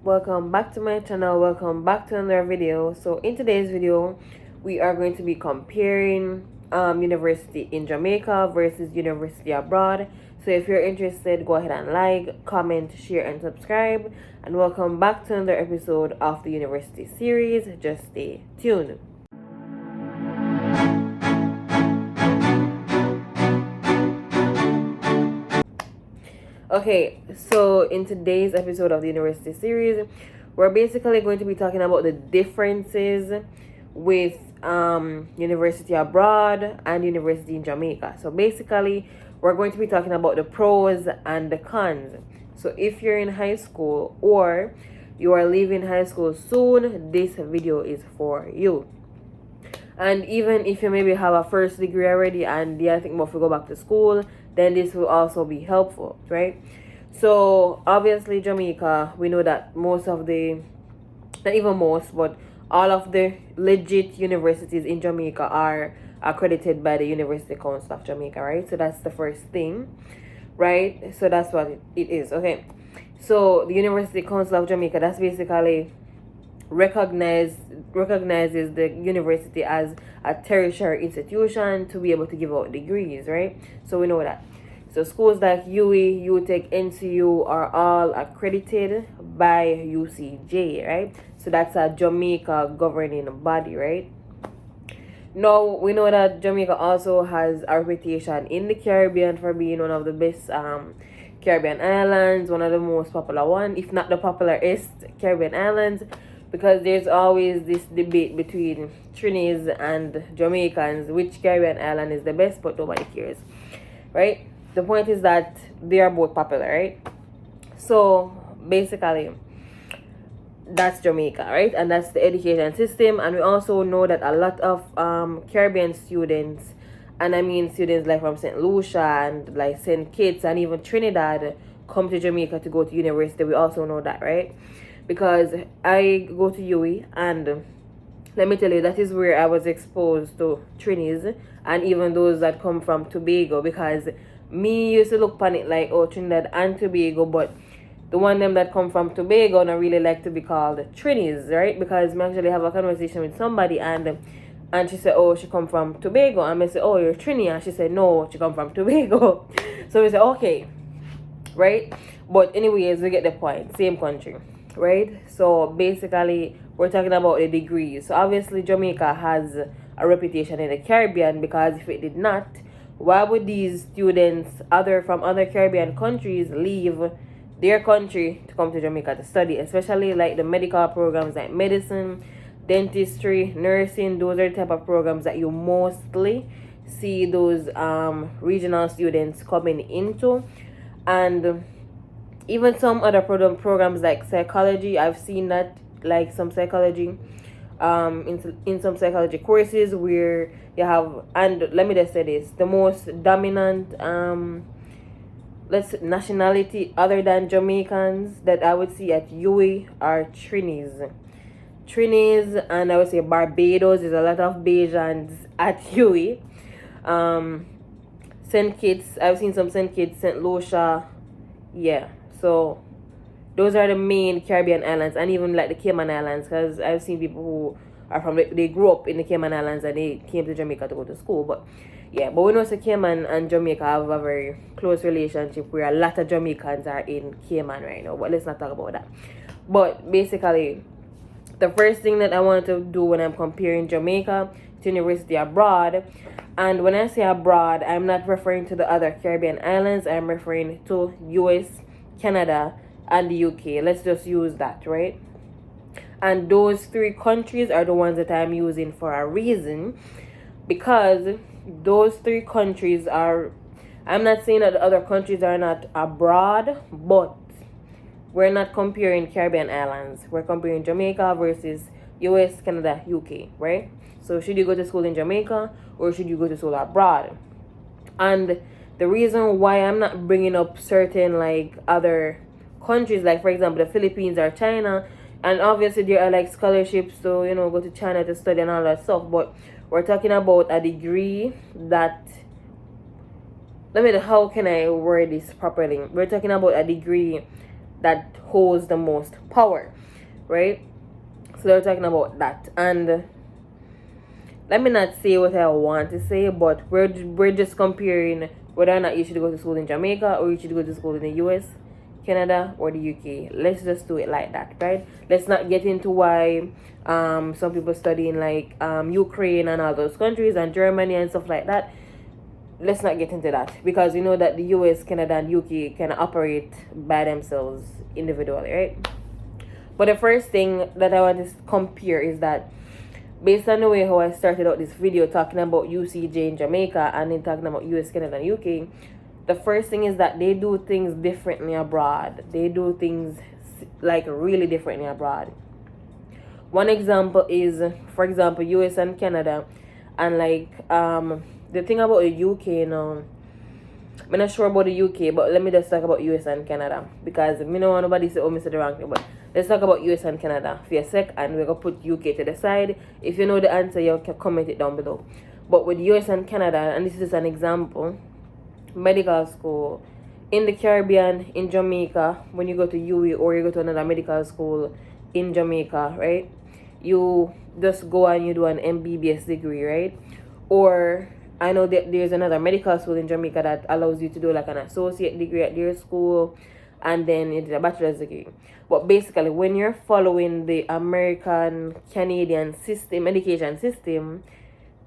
Welcome back to my channel. Welcome back to another video. So in today's video, we are going to be comparing university in Jamaica versus university abroad. So if you're interested, go ahead and like, comment, share, and subscribe. And welcome back to another episode of the university series. Just stay tuned. Okay, so in today's episode of the university series, we're basically going to be talking about the differences with university abroad and university in Jamaica. So basically, we're going to be talking about the pros and the cons. So if you're in high school or you are leaving high school soon, this video is for you. And even if you maybe have a first degree already and you think about to go back to school, then this will also be helpful, right? So obviously Jamaica, we know that most of the, not even most, but all of the legit universities in Jamaica are accredited by the University Council of Jamaica, right? So that's the first thing, right? So that's what it is. Okay, so the University Council of Jamaica, that's basically recognizes the university as a tertiary institution to be able to give out degrees, right? So we know that. So schools like UWI, UTech, NCU are all accredited by UCJ, right? So that's a Jamaica governing body, right? Now we know that Jamaica also has a reputation in the Caribbean for being one of the best Caribbean islands, one of the most popular one, if not the popularest Caribbean islands, because there's always this debate between Trinis and Jamaicans, which Caribbean island is the best, but nobody cares, right? The point is that they are both popular, right? So basically, that's Jamaica, right? And that's the education system. And we also know that a lot of Caribbean students, and I mean students like from St. Lucia and like St. Kitts and even Trinidad, come to Jamaica to go to university. We also know that, right? Because I go to UWI, and let me tell you, that is where I was exposed to Trinis and even those that come from Tobago, because me used to look upon it like, oh, Trinidad and Tobago, but the one them that come from Tobago and I really like to be called Trinis, right? Because I actually have a conversation with somebody, and she said, oh, she come from Tobago, and I said, oh, you're Trini, and she said, no, she come from Tobago. So we said, okay, right? But anyways, we get the point, same country, right? So basically, we're talking about the degrees. So obviously Jamaica has a reputation in the Caribbean, because if it did not, why would these students from other Caribbean countries leave their country to come to Jamaica to study, especially like the medical programs like medicine, dentistry, nursing? Those are the type of programs that you mostly see those regional students coming into. And even some other programs like psychology, I've seen that, like some psychology in some psychology courses where you have, and let me just say this, the most dominant nationality other than Jamaicans that I would see at UWI are Trinis, and I would say Barbados. There's a lot of Bajans at UWI. St. Kitts, I've seen some St. Kitts, St. Lucia, yeah. So those are the main Caribbean islands, and even like the Cayman Islands, because I've seen people who are from, they grew up in the Cayman Islands and they came to Jamaica to go to school. But yeah, but we know that Cayman and Jamaica have a very close relationship, where a lot of Jamaicans are in Cayman right now. But let's not talk about that. But basically, the first thing that I want to do when I'm comparing Jamaica to university abroad, and when I say abroad, I'm not referring to the other Caribbean islands, I'm referring to US, Canada, and the UK. Let's just use that, right? And those three countries are the ones that I'm using for a reason, because those three countries are, I'm not saying that the other countries are not abroad, but we're not comparing Caribbean islands. We're comparing Jamaica versus US, Canada, UK, right? So should you go to school in Jamaica or should you go to school abroad? And the reason why I'm not bringing up certain like other countries, like for example the Philippines or China, and obviously there are like scholarships to, you know, go to China to study and all that stuff, but we're talking about a degree that, how can I word this properly? We're talking about a degree that holds the most power, right? So they're talking about that. And let me not say what I want to say, but we're just comparing whether or not you should go to school in Jamaica or you should go to school in the US, Canada, or the UK. Let's just do it like that, right? Let's not get into why some people study in like Ukraine and all those countries and Germany and stuff like that. Let's not get into that, because we know that the US, Canada, and UK can operate by themselves individually, right? But the first thing that I want to compare is that, based on the way how I started out this video talking about UCJ in Jamaica and then talking about US, Canada, and UK, the first thing is that they do things differently abroad. They do things like really differently abroad. One example is, for example, US and Canada, and like the thing about the UK now, I'm not sure about the UK, but let me just talk about US and Canada, because I don't want nobody say, oh, Mr. the wrong thing, but let's talk about US and Canada for a sec, and we're going to put UK to the side. If you know the answer, you can comment it down below. But with US and Canada, and this is an example, medical school in the Caribbean, in Jamaica, when you go to UE or you go to another medical school in Jamaica, right? You just go and you do an MBBS degree, right? Or I know that there's another medical school in Jamaica that allows you to do like an associate degree at their school, and then it's a bachelor's degree. But basically, when you're following the American Canadian system, education system,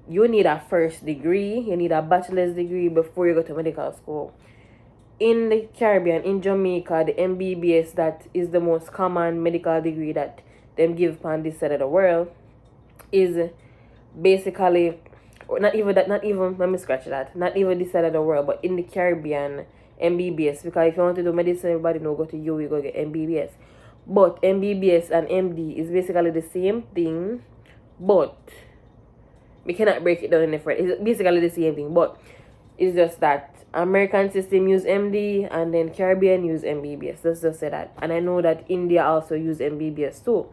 you need a first degree, you need a bachelor's degree before you go to medical school. In the Caribbean, in Jamaica, the MBBS, that is the most common medical degree that them give on this side of the world, is basically, not even that, not even, let me scratch that, not even this side of the world, but in the Caribbean, MBBS, because if you want to do medicine, everybody know, go to UE, go get MBBS. But MBBS and MD is basically the same thing, but we cannot break it down in different. It's basically the same thing, but it's just that American system use MD and then Caribbean use MBBS. Let's just say that. And I know that India also use MBBS too.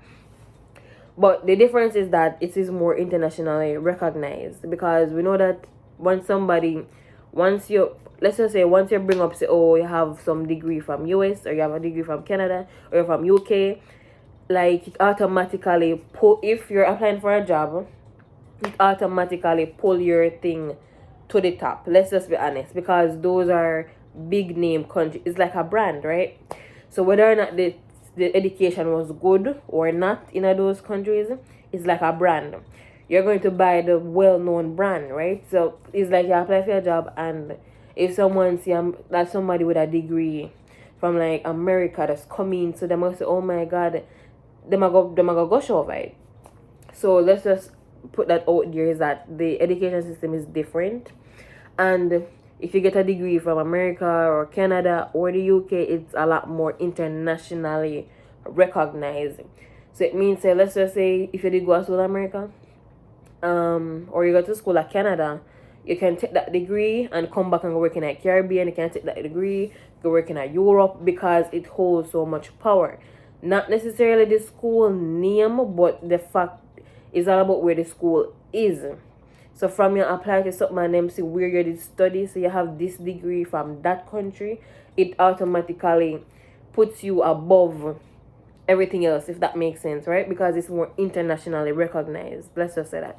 But the difference is that it is more internationally recognized, because we know that once you bring up, say, oh, you have some degree from US, or you have a degree from Canada, or you're from UK, like it automatically pull, if you're applying for a job, it automatically pull your thing to the top. Let's just be honest, because those are big name countries. It's like a brand, right? So whether or not the education was good or not in those countries, it's like a brand. You're going to buy the well-known brand, right? So it's like you apply for a job, and if someone see that somebody with a degree from like America that's coming, so they must say, oh my god, they might go show, right? So let's just put that out there, is that the education system is different, and if you get a degree from America or Canada or the UK, it's a lot more internationally recognized. So it means, say, let's just say if you did go to school in America, or you go to school at Canada, you can take that degree and come back and go working at Caribbean. You can take that degree, go working at Europe, because it holds so much power. Not necessarily the school name, but the fact is all about where the school is. So from you apply to something and them see where you did study, so you have this degree from that country, it automatically puts you above everything else, if that makes sense, right? Because it's more internationally recognized. Let's just say that.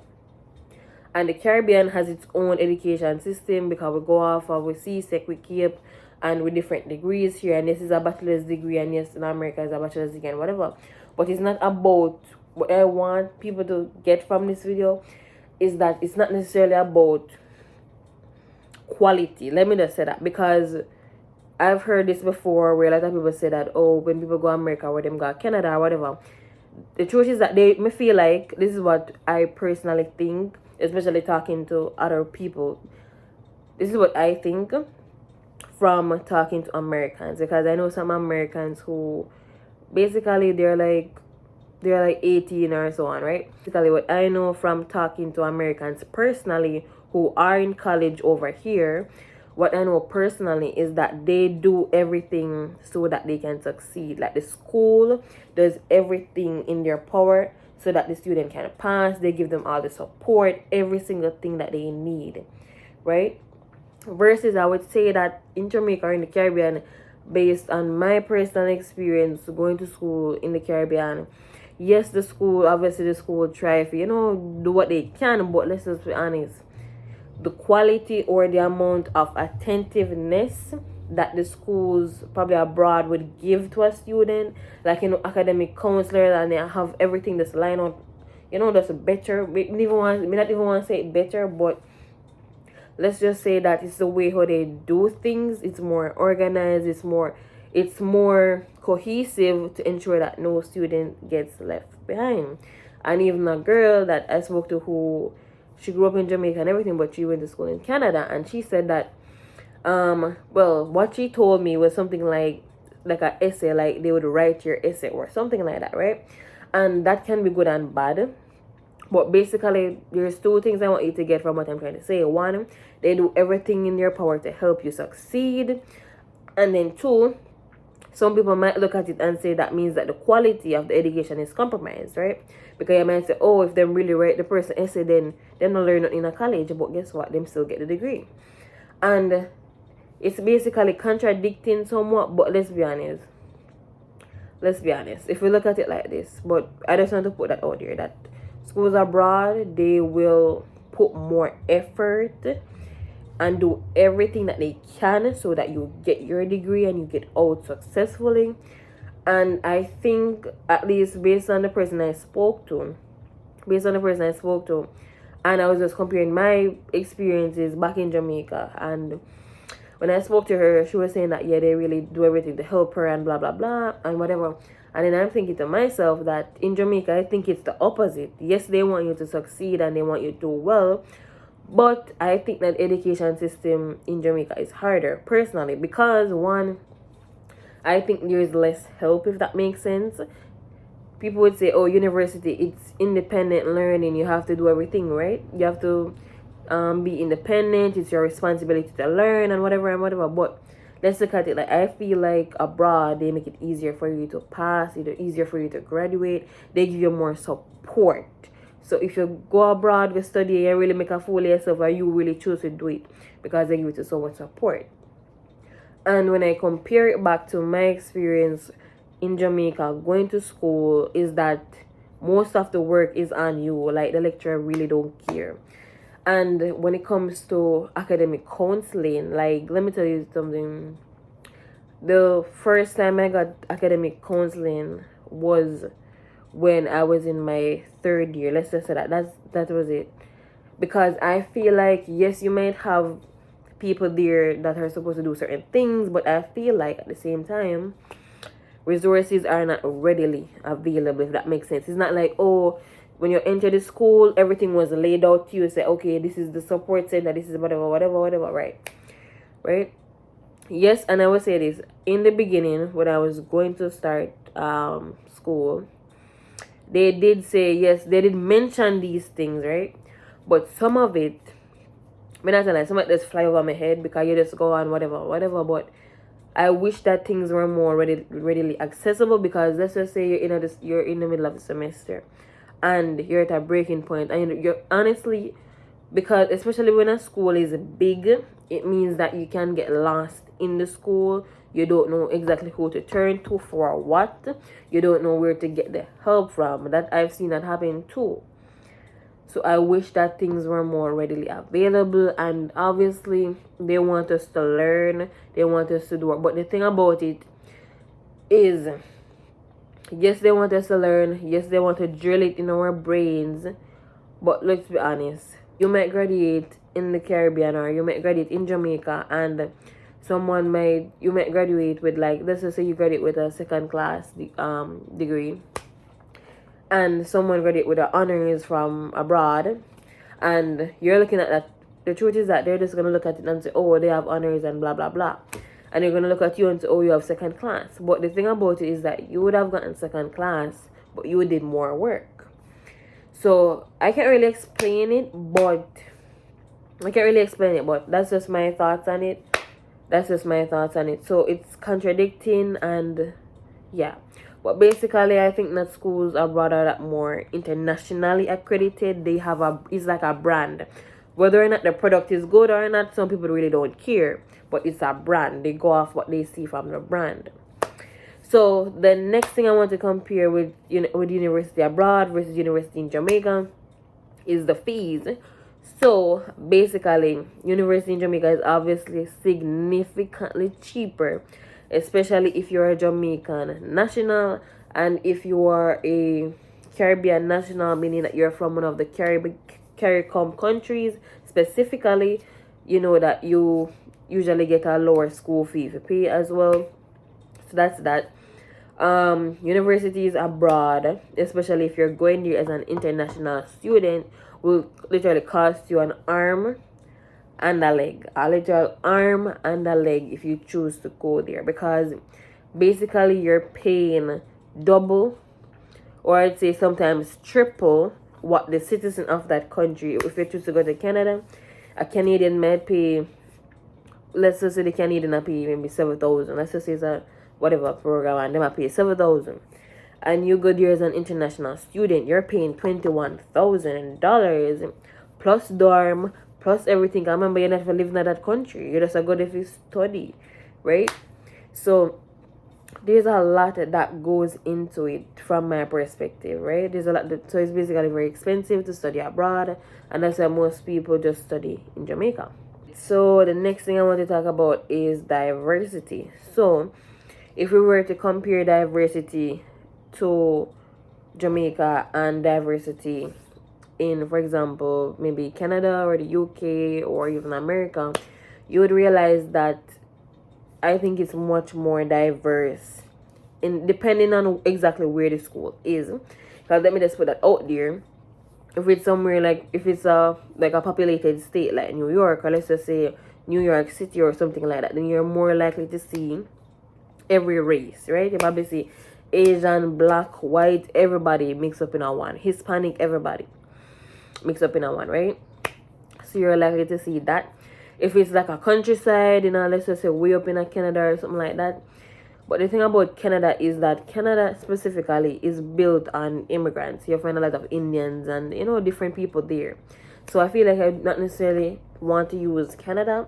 And the Caribbean has its own education system, because we go off of with CSEC, with CAPE, and with different degrees here. And this is a bachelor's degree, and yes, in America is a bachelor's degree and whatever. But it's not about, what I want people to get from this video is that it's not necessarily about quality. Let me just say that, because I've heard this before, where a lot of people say that, oh, when people go to America or them go to Canada or whatever, the truth is that they may feel like, this is what I personally think, especially talking to other people, this is what I think from talking to Americans, because I know some Americans who basically they're like 18 or so on, right? Basically, what I know from talking to Americans personally who are in college over here, what I know personally is that they do everything so that they can succeed. Like the school does everything in their power so that the student can pass. They give them all the support, every single thing that they need, right? Versus I would say that in Jamaica or in the Caribbean, based on my personal experience going to school in the Caribbean. Yes, obviously the school will try for, do what they can, but let's just be honest. The quality or the amount of attentiveness that the schools probably abroad would give to a student, like, academic counselors, and they have everything that's lined up, that's better. We not even want to say better, but let's just say that it's the way how they do things. It's more organized, it's more cohesive to ensure that no student gets left behind. And even a girl that I spoke to, who she grew up in Jamaica and everything, but she went to school in Canada, and she said that what she told me was something like an essay, like they would write your essay or something like that, right? And that can be good and bad. But basically, there's two things I want you to get from what I'm trying to say. One, they do everything in their power to help you succeed. And then two, some people might look at it and say that means that the quality of the education is compromised, right? Because you might say, oh, if them really write the person essay, then them not learn nothing in a college. But guess what? Them still get the degree. And it's basically contradicting somewhat, but let's be honest. If we look at it like this, but I just want to put that out there, that schools abroad, they will put more effort and do everything that they can so that you get your degree and you get out successfully. And I think, at least based on the person I spoke to, and I was just comparing my experiences back in Jamaica, and when I spoke to her, she was saying that, yeah, they really do everything to help her and blah, blah, blah, and whatever. And then I'm thinking to myself that in Jamaica, I think it's the opposite. Yes, they want you to succeed and they want you to do well, but I think that education system in Jamaica is harder, personally, because one, I think there's less help, if that makes sense. People would say, oh, university, it's independent learning. You have to do everything, right? You have to be independent. It's your responsibility to learn and whatever. But let's look at it. Like, I feel like abroad, they make it easier for you to pass, easier for you to graduate. They give you more support. So if you go abroad to study and really make a fool of yourself, or you really choose to do it, because they give you so much support. And when I compare it back to my experience in Jamaica going to school, is that most of the work is on you. Like, the lecturer really don't care. And when it comes to academic counseling, like, let me tell you something. The first time I got academic counseling was when I was in my third year. Let's just say that was it. Because I feel like, yes, you might have people there that are supposed to do certain things, but I feel like at the same time, resources are not readily available, if that makes sense. It's not like, oh, when you enter the school, everything was laid out to you. Say, okay, this is the support center, this is whatever, right? Yes, and I will say this. In the beginning, when I was going to start school, they did say, yes, they did mention these things, right? But some of it, I'm not gonna lie, some of it just fly over my head because you just go on whatever, but I wish that things were more readily accessible, because let's just say you're in the middle of the semester and you're at a breaking point, and you're honestly, because especially when a school is big, it means that you can get lost in the school. You don't know exactly who to turn to for what. You don't know where to get the help from. That I've seen that happen too. So I wish that things were more readily available, and obviously they want us to learn, they want us to do it. But the thing about it is, yes, they want us to learn, yes, they want to drill it in our brains, but let's be honest, you might graduate in the Caribbean, or you might graduate in Jamaica, and you might graduate with, like, let's just say you graduate with a second class degree, and someone graduate with the honors from abroad, and you're looking at that. The truth is that they're just gonna look at it and say, oh, they have honors and blah blah blah, and they're gonna look at you and say, oh, you have second class. But the thing about it is that you would have gotten second class, but you did more work. So I can't really explain it, but that's just my thoughts on it. So it's contradicting, and yeah. But basically, I think that schools abroad are more internationally accredited. They have it's like a brand. Whether or not the product is good or not, some people really don't care. But it's a brand. They go off what they see from the brand. So the next thing I want to compare with university abroad versus university in Jamaica is the fees. So basically, university in Jamaica is obviously significantly cheaper, especially if you're a Jamaican national and if you are a Caribbean national, meaning that you're from one of the CARICOM countries specifically. You know that you usually get a lower school fee to pay as well. So that's that. Universities abroad, especially if you're going there as an international student, will literally cost you an arm and a leg, a literal arm and a leg if you choose to go there, because basically you're paying double, or I'd say sometimes triple, what the citizen of that country. If you choose to go to Canada, a Canadian might pay, let's just say the Canadian might pay maybe 7,000. Let's just say it's a whatever program, and they might pay 7,000. And you go there as an international student, you're paying $21,000 plus dorm, plus everything. I remember you're not for living in that country. You're just a good if you study, right? So there's a lot that goes into it from my perspective, right? There's a lot so it's basically very expensive to study abroad, and that's why most people just study in Jamaica. So the next thing I want to talk about is diversity. So if we were to compare diversity to Jamaica and diversity in, for example, maybe Canada or the UK or even America, you would realize that I think it's much more diverse in depending on exactly where the school is. Because let me just put that out there. If it's somewhere like, if it's a populated state like New York, or let's just say New York City or something like that, then you're more likely to see every race, right? You probably see Asian, black, white, everybody mixed up in a one. Hispanic, everybody mixed up in a one, right? So you're likely to see that. If it's like a countryside, let's just say way up in a Canada or something like that. But the thing about Canada is that Canada specifically is built on immigrants. You find a lot of Indians and, different people there. So I feel like I not necessarily want to use Canada,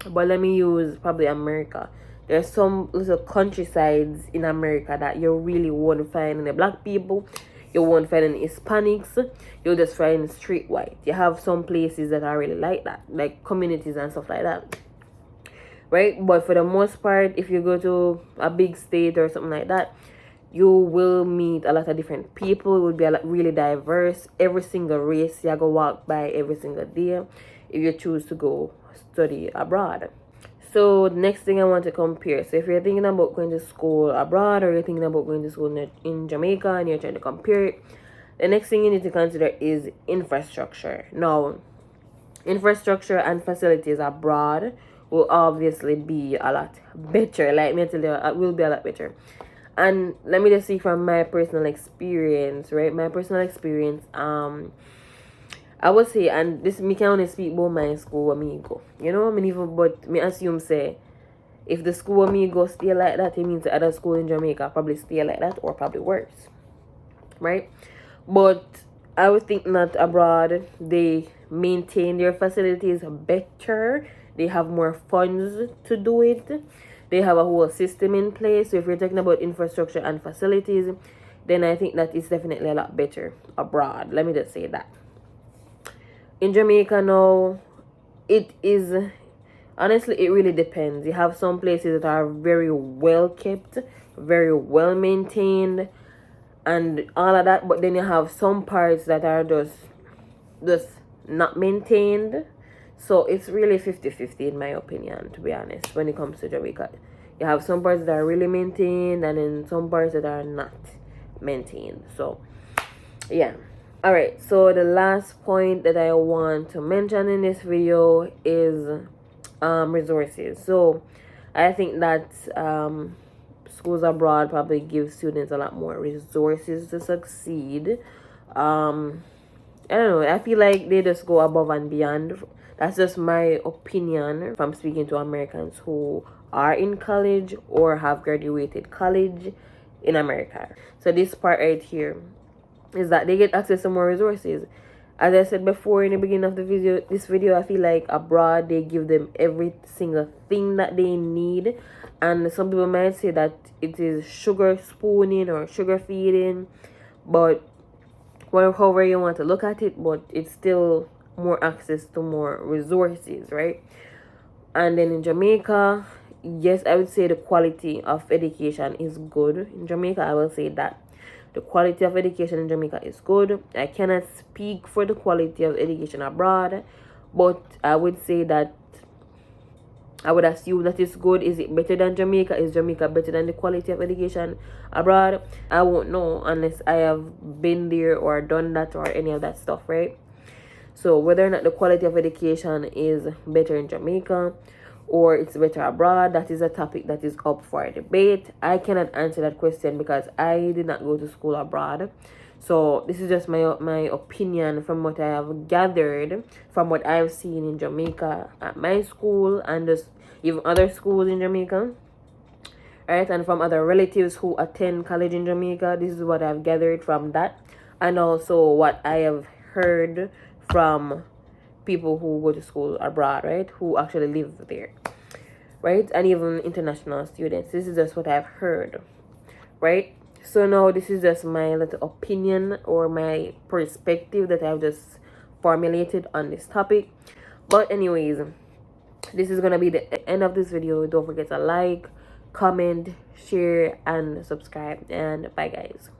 but let me use probably America. There's some little countrysides in America that you really won't find any black people. You won't find any Hispanics. You'll just find straight white. You have some places that are really like that, like communities and stuff like that, right? But for the most part, if you go to a big state or something like that, you will meet a lot of different people. It will be really diverse. Every single race you go walk by every single day if you choose to go study abroad. So the next thing I want to compare. So if you're thinking about going to school abroad, or you're thinking about going to school in Jamaica and you're trying to compare it, the next thing you need to consider is infrastructure. Now, infrastructure and facilities abroad will obviously be a lot better. Like me tell you, it will be a lot better. And let me just see from my personal experience, right? My personal experience, I would say, and this me can only speak about my school where me go. But me assume say, if the school where me go stay like that, it means the other school in Jamaica probably stay like that or probably worse, right? But I would think that abroad they maintain their facilities better. They have more funds to do it. They have a whole system in place. So if you're talking about infrastructure and facilities, then I think that is definitely a lot better abroad. Let me just say that. In Jamaica now, it is, honestly, it really depends. You have some places that are very well kept, very well maintained, and all of that. But then you have some parts that are just not maintained. So it's really 50-50 in my opinion, to be honest, when it comes to Jamaica. You have some parts that are really maintained, and then some parts that are not maintained. So yeah. Alright, so the last point that I want to mention in this video is resources. So I think that schools abroad probably give students a lot more resources to succeed. I don't know, I feel like they just go above and beyond. That's just my opinion from speaking to Americans who are in college or have graduated college in America. So this part right here is that they get access to more resources. As I said before in the beginning of this video, I feel like abroad they give them every single thing that they need, and some people might say that it is sugar spooning or sugar feeding, but however you want to look at it, but it's still more access to more resources, right? And then in Jamaica, yes, I would say the quality of education is good. In Jamaica, I will say that the quality of education in Jamaica is good. I cannot speak for the quality of education abroad, but I would say that I would assume that it's good. Is it better than Jamaica? Is Jamaica better than the quality of education abroad? I won't know unless I have been there or done that or any of that stuff, right? So whether or not the quality of education is better in Jamaica or it's better abroad, that is a topic that is up for debate. I cannot answer that question because I did not go to school abroad. So this is just my opinion from what I have gathered from what I've seen in Jamaica at my school and just even other schools in Jamaica, right? And from other relatives who attend college in Jamaica. This is what I've gathered from that, and also what I have heard from people who go to school abroad, right? Who actually live there, right? And even international students. This is just what I've heard, right? So now this is just my little opinion or my perspective that I've just formulated on this topic. But anyways, this is gonna be the end of this video. Don't forget to like, comment, share, and subscribe. And bye, guys.